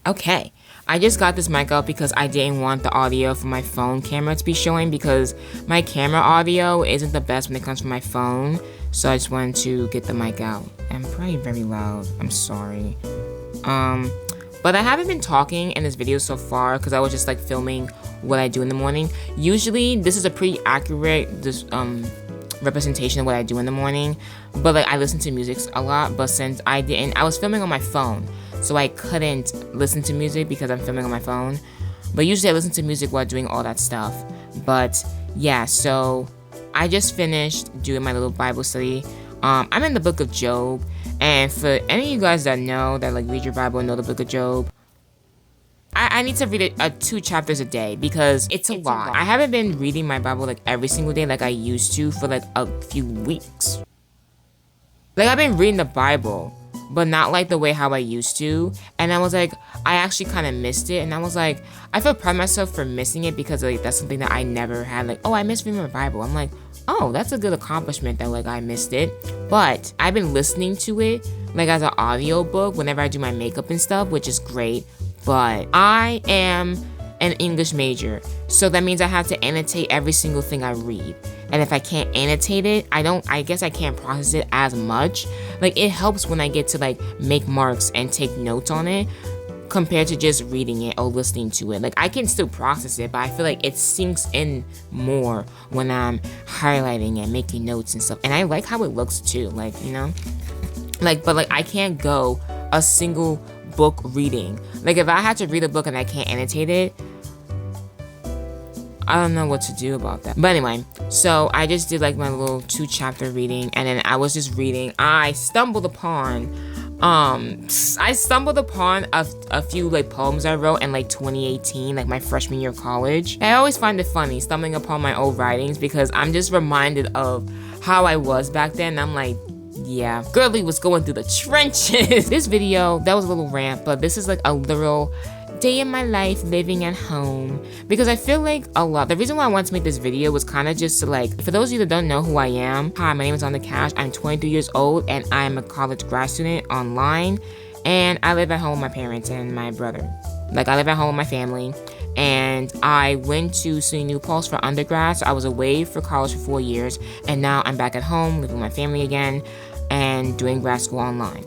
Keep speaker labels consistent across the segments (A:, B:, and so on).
A: Okay, I just got this mic up because I didn't want the audio from my phone camera to be showing because my camera audio isn't the best when it comes from my phone. So I just wanted to get the mic out. I'm probably very loud. I'm sorry. But I haven't been talking in this video so far because I was just like filming what I do in the morning. Usually this is a pretty accurate representation of what I do in the morning. But like I listen to music a lot, but since I didn't, I was filming on my phone. So I couldn't listen to music because I'm filming on my phone. But usually I listen to music while doing all that stuff. But yeah, so I just finished doing my little Bible study. I'm in the book of Job. And for any of you guys that know, that like read your Bible and know the book of Job, I need to read it 2 chapters a day because it's a lot. I haven't been reading my Bible like every single day like I used to for like a few weeks. Like I've been reading the Bible, but not like the way how I used to. And I was like, I actually kind of missed it. And I was like, I feel proud of myself for missing it because like that's something that I never had. Like, oh, I missed reading my Bible. I'm like, oh, that's a good accomplishment that like I missed it. But I've been listening to it like as an audio book whenever I do my makeup and stuff, which is great. But I am an English major, so that means I have to annotate every single thing I read. And if I can't annotate it, I guess I can't process it as much. Like it helps when I get to like make marks and take notes on it compared to just reading it or listening to it. Like I can still process it, but I feel like it sinks in more when I'm highlighting and making notes and stuff. And I like how it looks too, like, you know? Like, but like I can't go a single book reading. Like if I had to read a book and I can't annotate it, I don't know what to do about that. But anyway, so I just did like my little 2 chapter reading, and then I was just reading. I stumbled upon a few like poems I wrote in like 2018, like my freshman year of college. I always find it funny stumbling upon my old writings because I'm just reminded of how I was back then. And I'm like, yeah, girly was going through the trenches. This video, that was a little rant, but this is like a literal day in my life living at home, because I feel like the reason why I wanted to make this video was kind of just to like, for those of you that don't know who I am, hi, my name is Onda Cash. I'm 23 years old and I'm a college grad student online, and I live at home with my parents and my brother. Like I live at home with my family, and I went to SUNY New Paltz for undergrad, so I was away for college for 4 years, and now I'm back at home living with my family again and doing grad school online.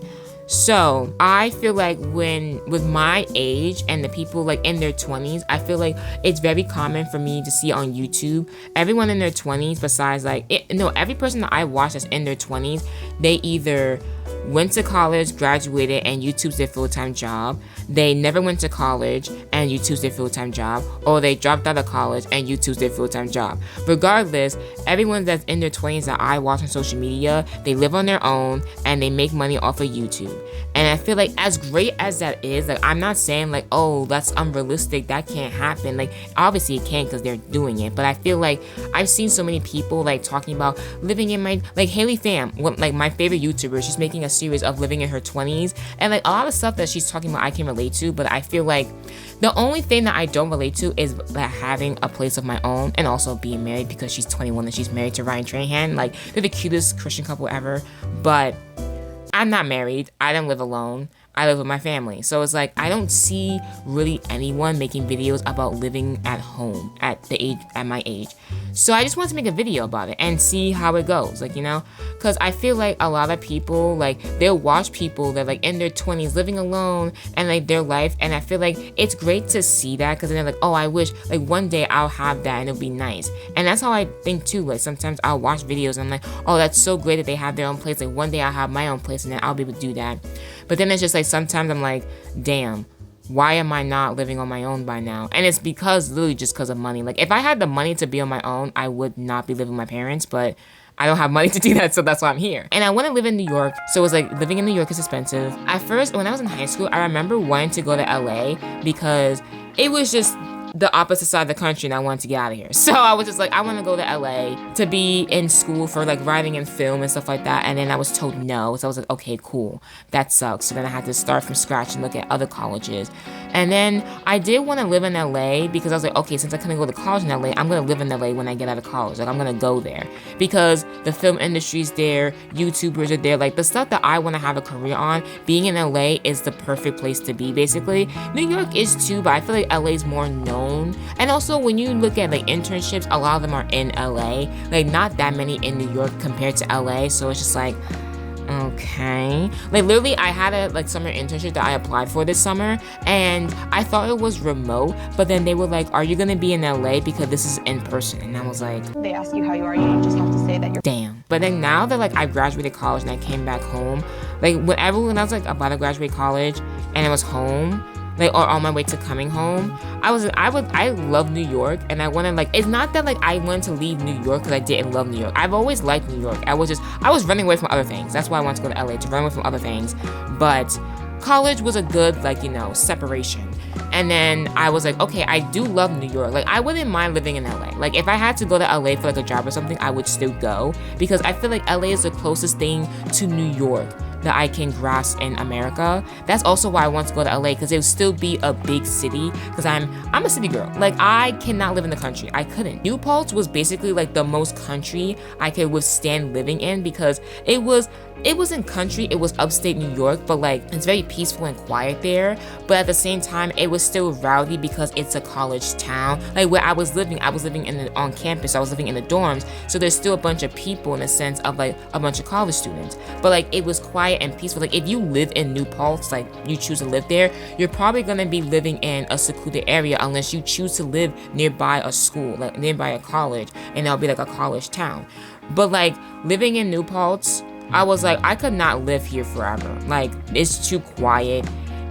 A: So I feel like with my age and the people like in their 20s, I feel like it's very common for me to see on YouTube, everyone in their 20s besides like, every person that I watch that's in their 20s, they either went to college, graduated, and YouTube's their full-time job. They never went to college and YouTube's their full-time job, or they dropped out of college and YouTube's their full-time job. Regardless, everyone that's in their 20s that I watch on social media, they live on their own and they make money off of YouTube. And I feel like as great as that is, like I'm not saying like, oh, that's unrealistic, that can't happen. Like obviously it can because they're doing it, but I feel like I've seen so many people like talking about living in my, like Haley Pham, like my favorite YouTuber, she's making a series of living in her 20s, and like a lot of stuff that she's talking about I can relate to, but I feel like the only thing that I don't relate to is like having a place of my own and also being married, because she's 21 and she's married to Ryan Trahan. Like they're the cutest Christian couple ever, but I'm not married. I don't live alone. I live with my family. So it's like I don't see really anyone making videos about living at home at my age. So I just wanted to make a video about it and see how it goes, like, you know, because I feel like a lot of people, like, they'll watch people that like in their 20s living alone and like their life, and I feel like it's great to see that, because then they're like, oh, I wish like one day I'll have that and it'll be nice. And that's how I think too. Like sometimes I'll watch videos and I'm like, oh, that's so great that they have their own place. Like one day I'll have my own place and then I'll be able to do that. But then it's just like sometimes I'm like, damn, why am I not living on my own by now? And it's because, literally just because of money. Like if I had the money to be on my own, I would not be living with my parents, but I don't have money to do that, so that's why I'm here. And I want to live in New York, so it was like living in New York is expensive. At first, when I was in high school, I remember wanting to go to LA because it was just the opposite side of the country and I wanted to get out of here. So I was just like, I want to go to LA to be in school for like writing and film and stuff like that. And then I was told no. So I was like, okay, cool. That sucks. So then I had to start from scratch and look at other colleges. And then I did want to live in LA because I was like, okay, since I couldn't go to college in LA, I'm going to live in LA when I get out of college. Like I'm going to go there because the film industry's there, YouTubers are there. Like the stuff that I want to have a career on, being in LA is the perfect place to be, basically. New York is too, but I feel like LA is more known. And also when you look at like internships, a lot of them are in LA, like not that many in New York compared to LA. So it's just like, okay, like literally I had a like summer internship that I applied for this summer and I thought it was remote, but then they were like, are you gonna be in LA because this is in person? And I was like,
B: they ask you how you are, you just have to say that you're
A: damn. But then now that like I graduated college and I came back home, like when I was like about to graduate college and I was home, like or on my way to coming home, I love New York, and I want to like, it's not that like I wanted to leave New York because I didn't love New York. I've always liked New York. I was running away from other things. That's why I wanted to go to LA, to run away from other things. But college was a good like, you know, separation. And then I was like, okay, I do love New York. Like I wouldn't mind living in LA. Like if I had to go to LA for like a job or something, I would still go, because I feel like LA is the closest thing to New York that I can grasp in America. That's also why I want to go to LA, because it would still be a big city, because I'm a city girl. Like I cannot live in the country. I couldn't. New Paltz was basically like the most country I could withstand living in, because it was in country, it was upstate New York, but like it's very peaceful and quiet there, but at the same time it was still rowdy because it's a college town. Like where I was living on campus, I was living in the dorms, so there's still a bunch of people in the sense of like a bunch of college students, but like it was quiet and peaceful. Like if you live in New Paltz, like you choose to live there, you're probably gonna be living in a secluded area unless you choose to live nearby a school, like nearby a college, and that'll be like a college town. But like living in New Paltz, I was like, I could not live here forever. Like it's too quiet.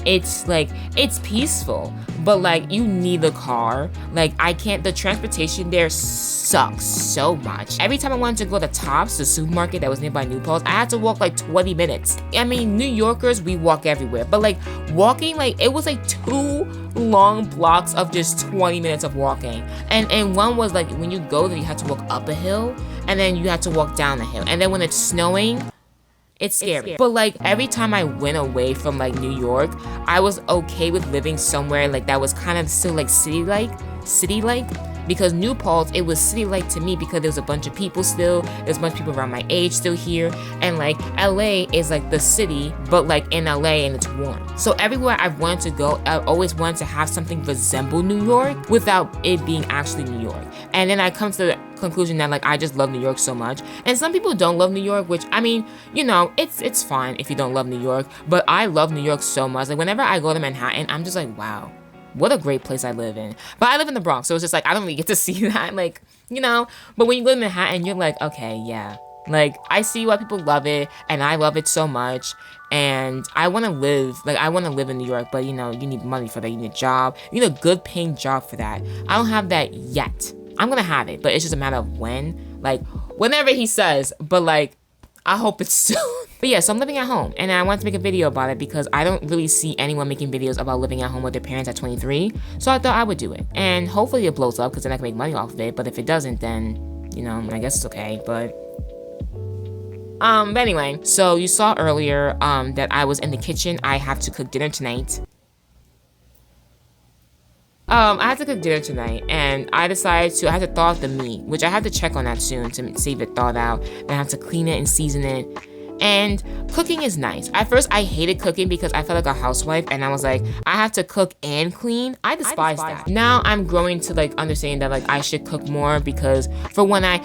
A: It's like, it's peaceful, but like you need a car. Like the transportation there sucks so much. Every time I wanted to go to Tops, the supermarket that was nearby New Paltz, I had to walk like 20 minutes. I mean, New Yorkers, we walk everywhere, but like walking, like it was like 2 long blocks of just 20 minutes of walking. And one was like, when you go there, you have to walk up a hill and then you have to walk down a hill. And then when it's snowing, it's scary. But like every time I went away from like New York, I was okay with living somewhere like that was kind of still like city-like, because New Paltz, it was city-like to me because there was a bunch of people still, there's a bunch of people around my age still here, and like LA is like the city, but like in LA and it's warm. So everywhere I've wanted to go, I always wanted to have something resemble New York without it being actually New York. And then I come to the conclusion that like I just love New York so much. And some people don't love New York, which I mean, you know, it's fine if you don't love New York, but I love New York so much. Like whenever I go to Manhattan, I'm just like, wow, what a great place I live in. But I live in the Bronx, so it's just like I don't really get to see that, like, you know. But when you live in Manhattan, you're like, okay, yeah, Like, I see why people love it, and I love it so much. And I want to live, like, I want to live in New York, but you know, you need money for that. You need a job. You need a good paying job for that. I don't have that yet. I'm gonna have it, but it's just a matter of when. Like, whenever he says, but like, I hope it's soon. But yeah, so I'm living at home, and I want to make a video about it because I don't really see anyone making videos about living at home with their parents at 23. So I thought I would do it, and hopefully it blows up because then I can make money off of it. But if it doesn't, then you know, I guess it's okay. But anyway, so you saw earlier that I was in the kitchen. I have to cook dinner tonight. I had to cook dinner tonight, and I decided I had to thaw out the meat, which I had to check on that soon to see if it thawed out. Then I have to clean it and season it. And cooking is nice. At first, I hated cooking because I felt like a housewife, and I was like, I have to cook and clean. I despise that. Now I'm growing to like understanding that like I should cook more because for when I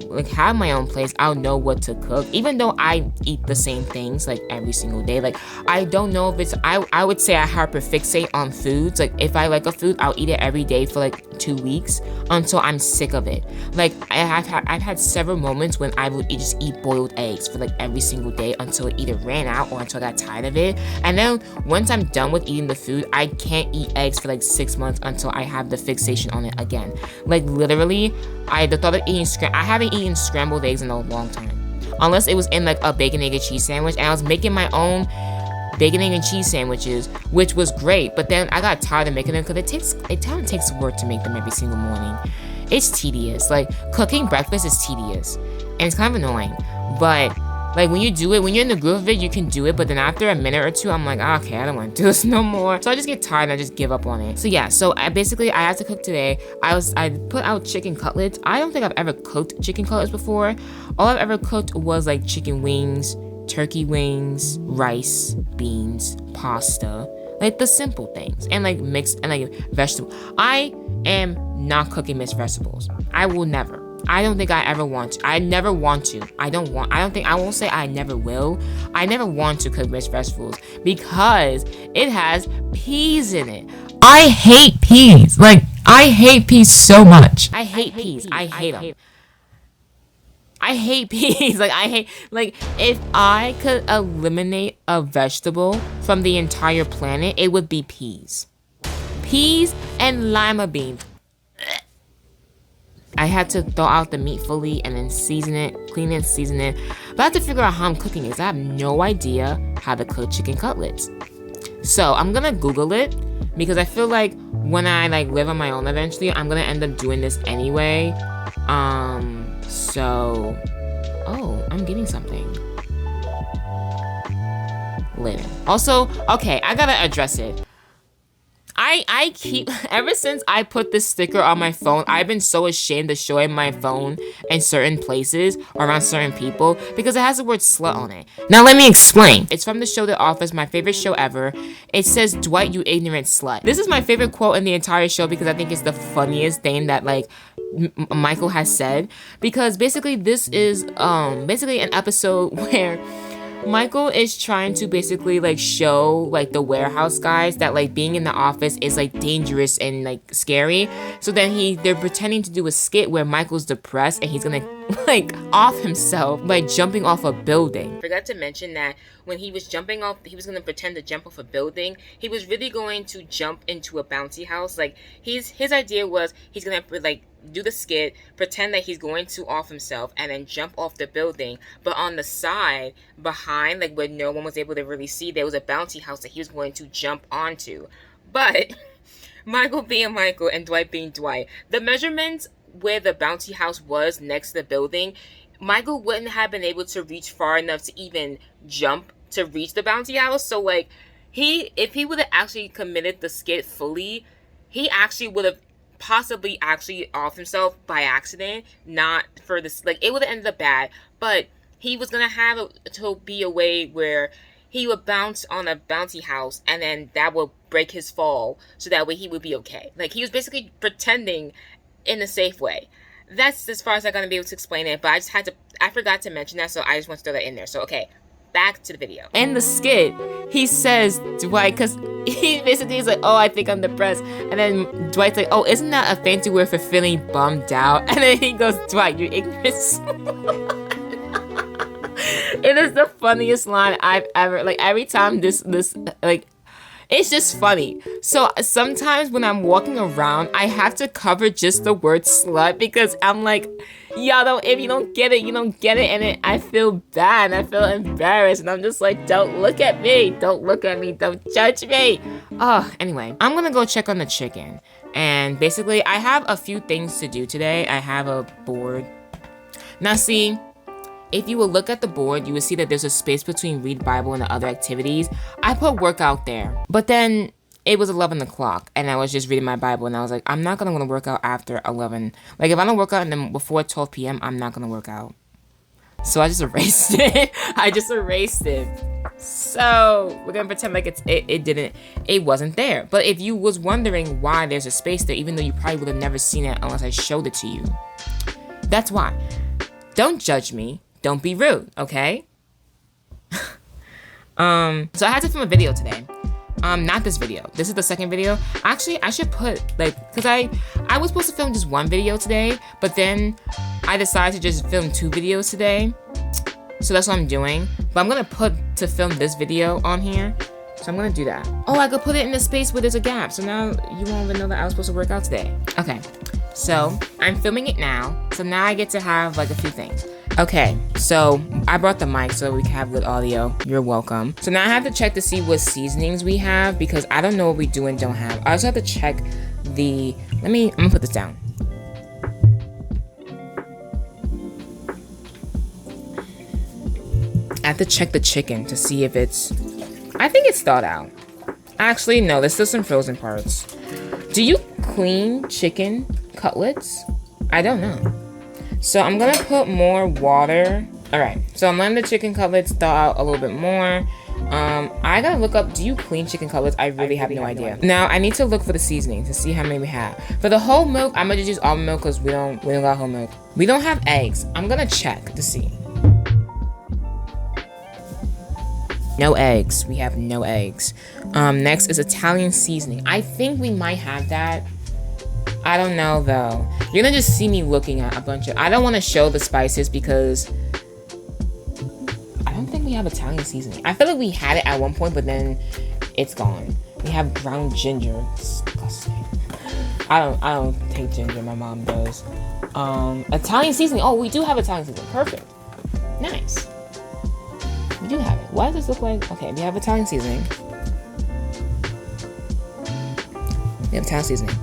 A: like have my own place, I'll know what to cook. Even though I eat the same things like every single day, like I don't know if it's I would say I hyperfixate on foods. Like if I like a food, I'll eat it every day for like 2 weeks until I'm sick of it. Like I've had several moments when I would just eat boiled eggs for like every single day until it either ran out or until I got tired of it. And then once I'm done with eating the food, I can't eat eggs for like 6 months until I have the fixation on it again. Like literally, the thought of eating I haven't eaten scrambled eggs in a long time. Unless it was in like a bacon, egg, and cheese sandwich, and I was making my own bacon, egg, and cheese sandwiches, which was great. But then I got tired of making them because it kind of takes work to make them every single morning. It's tedious. Like cooking breakfast is tedious, and it's kind of annoying. But like when you do it, when you're in the groove of it, you can do it. But then after a minute or two, I'm like, okay, I don't want to do this no more. So I just get tired and I just give up on it. So yeah, so I had to cook today. I put out chicken cutlets. I don't think I've ever cooked chicken cutlets before. All I've ever cooked was like chicken wings, turkey wings, rice, beans, pasta, like the simple things, and like mixed and like vegetable. I am not cooking mixed vegetables. I will never. I don't think I ever want to. I never want to. I won't say I never will. I never want to cook mixed vegetables because it has peas in it. I hate peas. Like, I hate peas so much. I hate peas. I hate them. I hate peas. Like, if I could eliminate a vegetable from the entire planet, it would be peas. Peas and lima beans. I had to thaw out the meat fully and then season it, clean it, season it. But I have to figure out how I'm cooking it because I have no idea how to cook chicken cutlets. So I'm gonna Google it because I feel like when I like live on my own eventually, I'm gonna end up doing this anyway. Oh, I'm getting something. Later. Also, okay, I gotta address it. I keep, ever since I put this sticker on my phone, I've been so ashamed of showing my phone in certain places or around certain people because it has the word slut on it. Now let me explain. It's from the show The Office, my favorite show ever. It says, "Dwight, you ignorant slut." This is my favorite quote in the entire show because I think it's the funniest thing that like Michael has said, because basically this is basically an episode where Michael is trying to basically like show like the warehouse guys that like being in the office is like dangerous and like scary. So then they're pretending to do a skit where Michael's depressed and he's gonna like off himself by jumping off a building. Forgot to mention that when he was jumping off, he was gonna pretend to jump off a building. He was really going to jump into a bouncy house. Like his idea was he's gonna like do the skit, pretend that he's going to off himself, and then jump off the building. But on the side, behind, like where no one was able to really see, there was a bouncy house that he was going to jump onto. But Michael being Michael and Dwight being Dwight, the measurements where the bouncy house was next to the building, Michael wouldn't have been able to reach far enough to even jump to reach the bouncy house. So like if he would have actually committed the skit fully, he actually would have possibly actually off himself by accident, not for this, like it would have ended up bad, but he was gonna have to be a way where he would bounce on a bouncy house and then that would break his fall, so that way he would be okay. Like he was basically pretending in a safe way. That's as far as I'm gonna be able to explain it, but I forgot to mention that, so I just want to throw that in there. So okay, back to the video. In the skit, he says, Dwight, because he basically is like, oh, I think I'm depressed. And then Dwight's like, oh, isn't that a fancy word for feeling bummed out? And then he goes, Dwight, you're ignorant. It is the funniest line I've ever, like, every time this, like, it's just funny. So sometimes when I'm walking around, I have to cover just the word slut because I'm like, y'all don't, if you don't get it, you don't get it. And I feel bad and I feel embarrassed. And I'm just like, don't look at me. Don't look at me. Don't judge me. Oh, anyway, I'm going to go check on the chicken. And basically, I have a few things to do today. I have a board. Now, see, if you will look at the board, you will see that there's a space between read Bible and the other activities. I put workout there, but then it was 11 o'clock and I was just reading my Bible and I was like, I'm not going to work out after 11. Like if I don't work out and then before 12 p.m., I'm not going to work out. So I just erased it. I just erased it. So we're going to pretend like it wasn't there. But if you was wondering why there's a space there, even though you probably would have never seen it unless I showed it to you, that's why. Don't judge me. Don't be rude, okay? So I had to film a video today. Not this video. This is the second video. Actually, I should put, like, because I was supposed to film just one video today, but then I decided to just film 2 videos today. So that's what I'm doing. But I'm going to film this video on here. So I'm going to do that. Oh, I could put it in the space where there's a gap. So now you won't even know that I was supposed to work out today. Okay. So I'm filming it now. So now I get to have like a few things. Okay, so I brought the mic so we can have good audio. You're welcome. So now I have to check to see what seasonings we have because I don't know what we do and don't have. I also have to check the, I'm gonna put this down. I have to check the chicken to see if it's, I think it's thawed out. Actually, no, there's still some frozen parts. Do you clean chicken cutlets? I don't know. So I'm gonna put more water. All right, so I'm letting the chicken cutlets thaw out a little bit more. I gotta look up, do you clean chicken cutlets? I really have no idea. Now I need to look for the seasoning to see how many we have. For the whole milk, I'm gonna just use almond milk because we don't got whole milk. We don't have eggs. I'm gonna check to see. No eggs. We have no eggs. Next is Italian seasoning. I think we might have that. I don't know though. You're gonna just see me looking at a bunch of, I don't want to show the spices because I don't think we have Italian seasoning. I feel like we had it at one point, but then it's gone. We have ground ginger. Disgusting. I don't take ginger, my mom does. Italian seasoning. Oh, we do have Italian seasoning. Perfect. Nice. We do have it. Why does this look like, okay, we have Italian seasoning. We have Italian seasoning.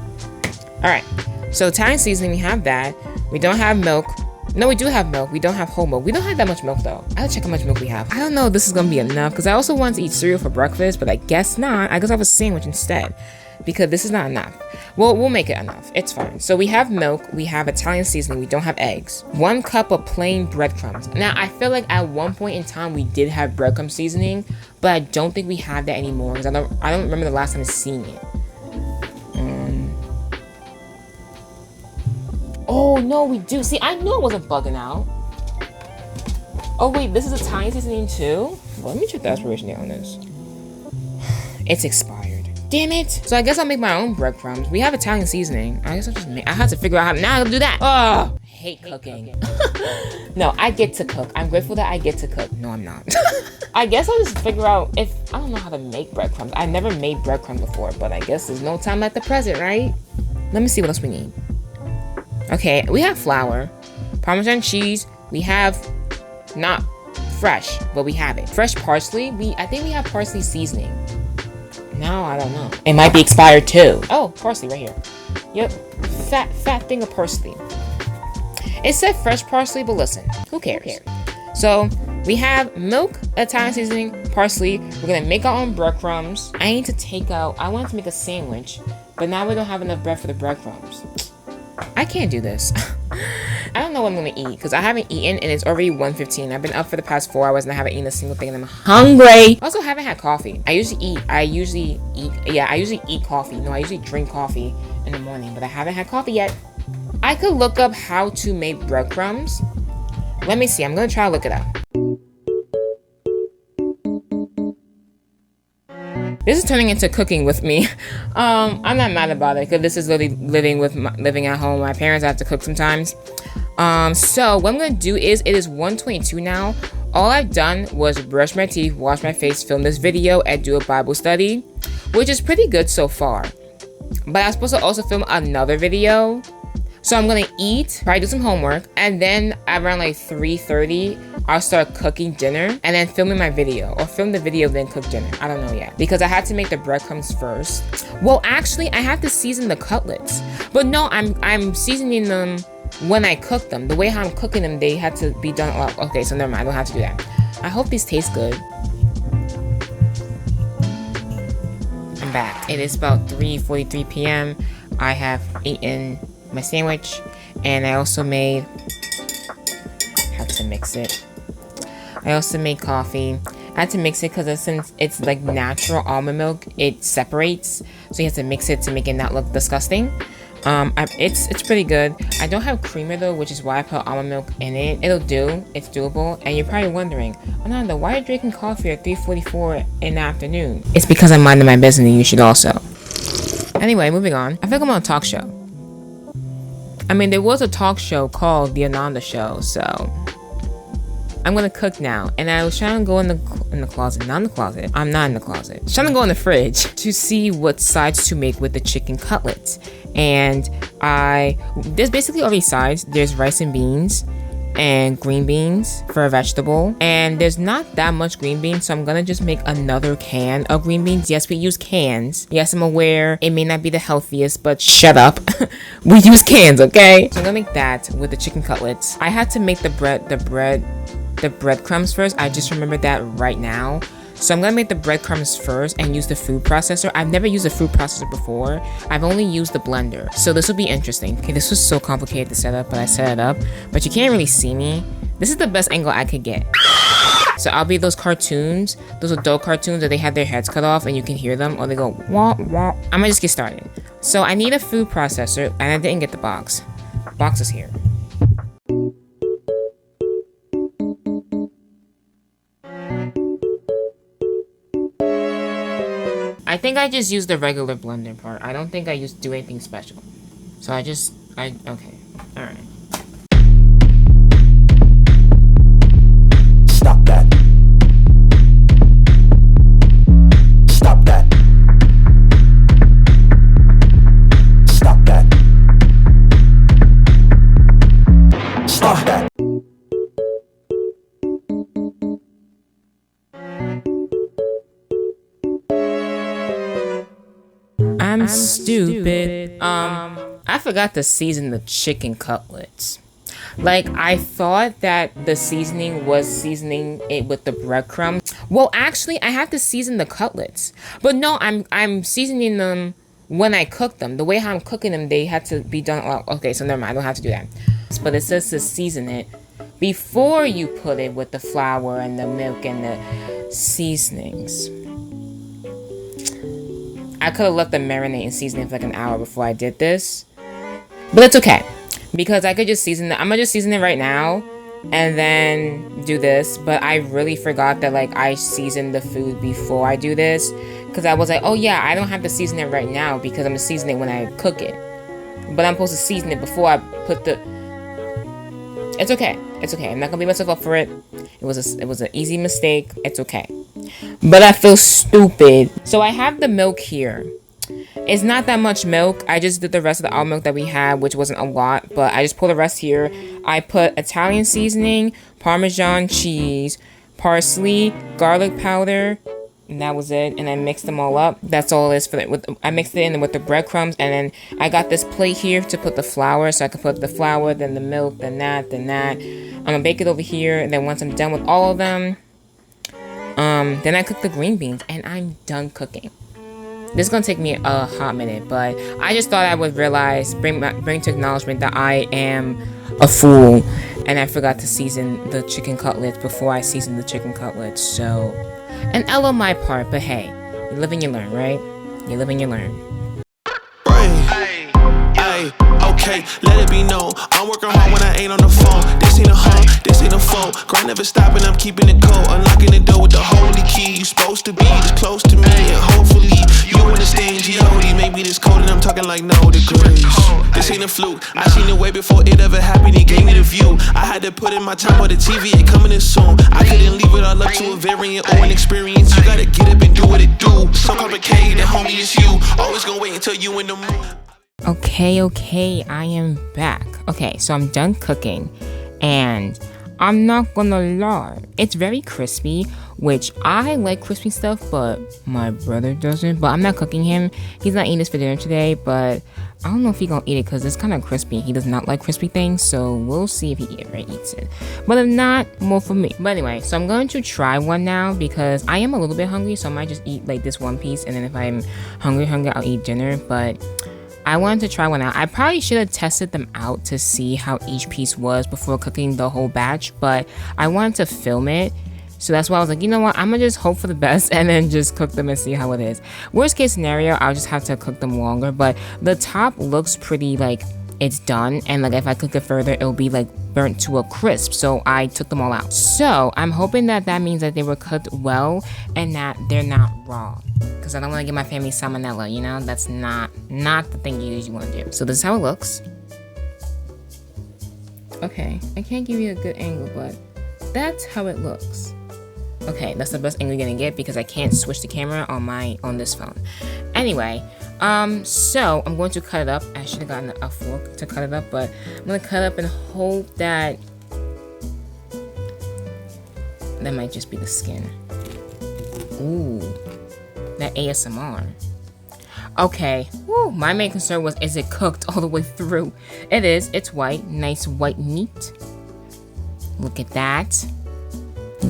A: Alright, so Italian seasoning, we have that. We don't have milk. No, we do have milk. We don't have whole milk. We don't have that much milk, though. I have to check how much milk we have. I don't know if this is going to be enough, because I also want to eat cereal for breakfast, but I guess not. I guess I'll have a sandwich instead, because this is not enough. Well, we'll make it enough. It's fine. So we have milk. We have Italian seasoning. We don't have eggs. 1 cup of plain breadcrumbs. Now, I feel like at one point in time, we did have breadcrumb seasoning, but I don't think we have that anymore, because I don't remember the last time seeing it. Oh, no, we do. See, I knew it wasn't bugging out. Oh, wait, this is Italian seasoning too? Well, let me check the expiration date on this. It's expired. Damn it. So I guess I'll make my own breadcrumbs. We have Italian seasoning. I guess I'll just make, I have to figure out how, now I'll do that. Oh, hate cooking. No, I get to cook. I'm grateful that I get to cook. No, I'm not. I guess I'll just figure out if, I don't know how to make breadcrumbs. I never made breadcrumbs before, but I guess there's no time like the present, right? Let me see what else we need. Okay, we have flour, Parmesan cheese. We have not fresh, but we have it. Fresh parsley. I think we have parsley seasoning. No, I don't know. It might be expired too. Oh, parsley right here. Yep, fat thing of parsley. It said fresh parsley, but listen, who cares? So we have milk, Italian seasoning, parsley. We're gonna make our own breadcrumbs. I need to take out. I wanted to make a sandwich, but now we don't have enough bread for the breadcrumbs. I can't do this. I don't know what I'm gonna eat because I haven't eaten and it's already 1:15. I've been up for the past 4 hours and I haven't eaten a single thing and I'm hungry. I also haven't had coffee. I usually eat coffee. No, I usually drink coffee in the morning, but I haven't had coffee yet. I could look up how to make breadcrumbs. Let me see. I'm gonna try to look it up. This is turning into cooking with me. I'm not mad about it because this is literally living at home. My parents have to cook sometimes. So what I'm gonna do is, it is 1:22 now. All I've done was brush my teeth, wash my face, film this video, and do a Bible study, which is pretty good so far. But I'm supposed to also film another video. So I'm gonna eat, probably do some homework, and then around like 3:30, I'll start cooking dinner and then filming my video, or film the video then cook dinner. I don't know yet, because I had to make the breadcrumbs first. Well, actually, I have to season the cutlets, but no, I'm seasoning them when I cook them. The way how I'm cooking them, they had to be done. Oh, okay, so never mind. I don't have to do that. I hope these taste good. I'm back. It is about 3:43 p.m. I have eaten my sandwich, and I also made, have to mix it. I also made coffee. I had to mix it because since it's like natural almond milk, it separates, so you have to mix it to make it not look disgusting. It's pretty good. I don't have creamer though, which is why I put almond milk in it. It'll do. It's doable. And you're probably wondering, Ananda, why are you drinking coffee at 3:44 in the afternoon? It's because I'm minding my business, and you should also. Anyway, moving on. I feel like I'm on a talk show. I mean, there was a talk show called The Ananda Show, so I'm gonna cook now. And I was trying to go in the closet, not in the closet. I'm not in the closet. Trying to go in the fridge to see what sides to make with the chicken cutlets. And there's basically already sides. There's rice and beans and green beans for a vegetable. And there's not that much green beans, so I'm gonna just make another can of green beans. Yes, we use cans. Yes, I'm aware it may not be the healthiest, but shut up. We use cans, okay? So I'm gonna make that with the chicken cutlets. I had to make the breadcrumbs first. I just remembered that right now. So I'm gonna make the breadcrumbs first and use the food processor. I've never used a food processor before. I've only used the blender. So this will be interesting. Okay, this was so complicated to set up, but I set it up. But you can't really see me. This is the best angle I could get. So I'll be those cartoons, those adult cartoons that they have their heads cut off and you can hear them, or they go wah wah. I'm gonna just get started. So I need a food processor, and I didn't get the box. The box is here. I think I just used the regular blender part. I don't think I do anything special. So okay, alright.
C: Stop that. Stop that. Stop that. Stop that.
A: I'm stupid. I forgot to season the chicken cutlets. Like, I thought that the seasoning was seasoning it with the breadcrumbs. Well, actually, I have to season the cutlets. But no, I'm seasoning them when I cook them. The way how I'm cooking them, they had to be done. Oh, okay, so never mind. I don't have to do that. But it says to season it before you put it with the flour and the milk and the seasonings. I could have left them marinate and season it for like an hour before I did this. But it's okay, because I could just season it. I'm gonna just season it right now and then do this. But I really forgot that like I seasoned the food before I do this, because I was like, oh yeah, I don't have to season it right now because I'm gonna season it when I cook it. But I'm supposed to season it before I put the... It's okay. It's okay. I'm not gonna beat myself up for it. It was an easy mistake. It's okay. But I feel stupid. So I have the milk here. It's not that much milk. I just did the rest of the almond milk that we had, which wasn't a lot, but I just pulled the rest here. I put Italian seasoning, Parmesan cheese, parsley, garlic powder, and that was it. And I mixed them all up. That's all it is for it. I mixed it in with the breadcrumbs, and then I got this plate here to put the flour, so I could put the flour, then the milk, then that. I'm gonna bake it over here, and then once I'm done with all of them, then I cook the green beans, and I'm done cooking. This is gonna take me a hot minute, but I just thought I would bring to acknowledgement that I am a fool, and I forgot to season the chicken cutlets before I seasoned the chicken cutlets. So, an L on my part, but hey, you live and you learn, right? You live and you learn.
C: Okay, let it be known, I'm working hard when I ain't on the phone. This ain't a home, this ain't a phone. Grind never stopping, I'm keeping it cold. Unlocking the door with the holy key. You supposed to be this close to me, and hopefully fluke. I seen it way before it ever happened, he gave me the view. I had to put in my time on the TV, it coming in soon. I couldn't leave it all up to a variant or an experience. You gotta get up and do what it do. So complicated, homie, it's you. Always gonna wait until you in the mood.
A: Okay, I am back. Okay, so I'm done cooking, and I'm not gonna lie, it's very crispy, which I like crispy stuff, but my brother doesn't. But I'm not cooking him. He's not eating this for dinner today, but I don't know if he's gonna eat it because it's kind of crispy. He does not like crispy things, so we'll see if he ever eats it. But if not, more for me. But anyway, so I'm going to try one now because I am a little bit hungry, so I might just eat like this one piece, and then if I'm hungry, I'll eat dinner. But I wanted to try one out. I probably should have tested them out to see how each piece was before cooking the whole batch, but I wanted to film it. So that's why I was like, you know what, I'm gonna just hope for the best and then just cook them and see how it is. Worst case scenario, I'll just have to cook them longer, but the top looks pretty like it's done, and like if I cook it further, it'll be like burnt to a crisp. So I took them all out. So I'm hoping that means that they were cooked well and that they're not raw, because I don't want to give my family salmonella, you know? That's not the thing you usually want to do. So this is how it looks. Okay, I can't give you a good angle, but that's how it looks. Okay, that's the best angle you're gonna get because I can't switch the camera on this phone. Anyway, so I'm going to cut it up. I should have gotten a fork to cut it up, but I'm gonna cut it up and hope that might just be the skin. Ooh, that ASMR. Okay, woo, my main concern was, is it cooked all the way through? It is, it's white, nice white meat. Look at that.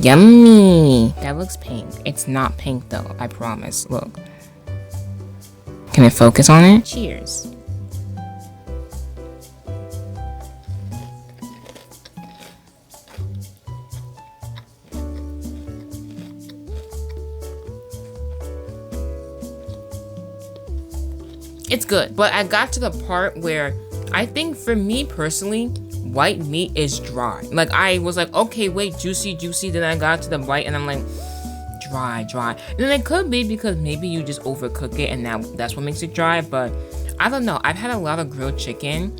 A: Yummy. That looks pink. It's not pink though, I promise. Look. Can I focus on it? Cheers. It's good, but I got to the part where I think for me personally, white meat is dry. Like I was like, okay, wait, juicy. Then I got to the white and I'm like, dry. And then it could be because maybe you just overcook it and that's what makes it dry. But I don't know. I've had a lot of grilled chicken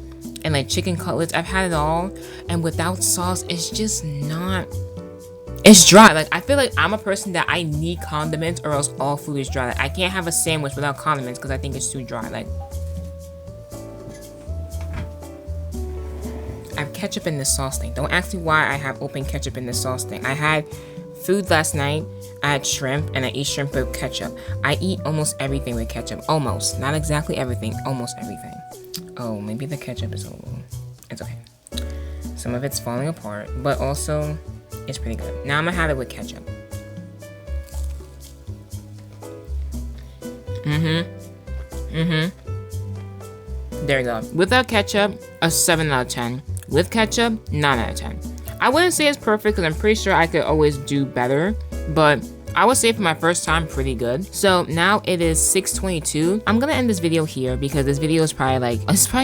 A: and like chicken cutlets. I've had it all, and without sauce, it's just not. It's dry. Like I feel like I'm a person that I need condiments or else all food is dry. Like I can't have a sandwich without condiments because I think it's too dry. Like I have ketchup in this sauce thing. Don't ask me why I have open ketchup in this sauce thing. I had food last night. I had shrimp and I eat shrimp with ketchup. I eat almost everything with ketchup. Almost. Not exactly everything. Almost everything. Oh, maybe the ketchup is a little. It's okay. Some of it's falling apart, but also it's pretty good. Now I'm gonna have it with ketchup. There you go. Without ketchup, a 7 out of 10. With ketchup, 9 out of 10. I wouldn't say it's perfect because I'm pretty sure I could always do better, but I would say for my first time, pretty good. So now it is 6:22. I'm gonna end this video here because this video is probably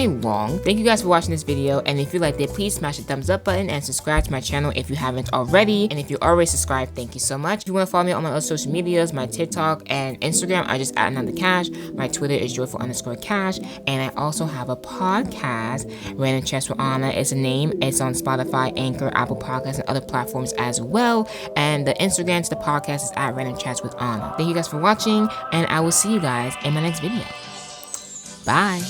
A: long. Thank you guys for watching this video, and if you liked it, please smash the thumbs up button and subscribe to my channel if you haven't already. And if you already subscribed, thank you so much. If you want to follow me on my other social medias, my TikTok and Instagram, I just add another cash. My Twitter is joyful_cash, and I also have a podcast, Random Chats with Anna is the name. It's on Spotify, Anchor, Apple Podcasts, and other platforms as well. And the Instagram to the podcast is at Random Chats with Anna. Thank you guys for watching, and I will see you guys in my next video. Bye.